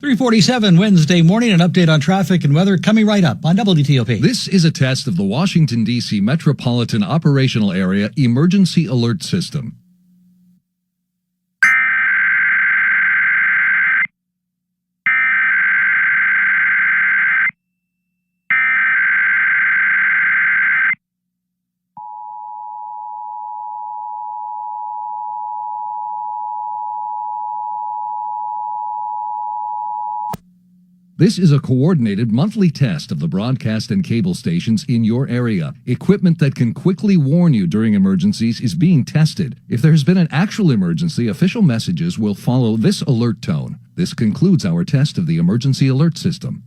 3:47 Wednesday morning, an update on traffic and weather coming right up on WTOP. This is a test of the Washington, D.C. Metropolitan Operational Area Emergency Alert System. This is a coordinated monthly test of the broadcast and cable stations in your area. Equipment that can quickly warn you during emergencies is being tested. If there has been an actual emergency, official messages will follow this alert tone. This concludes our test of the emergency alert system.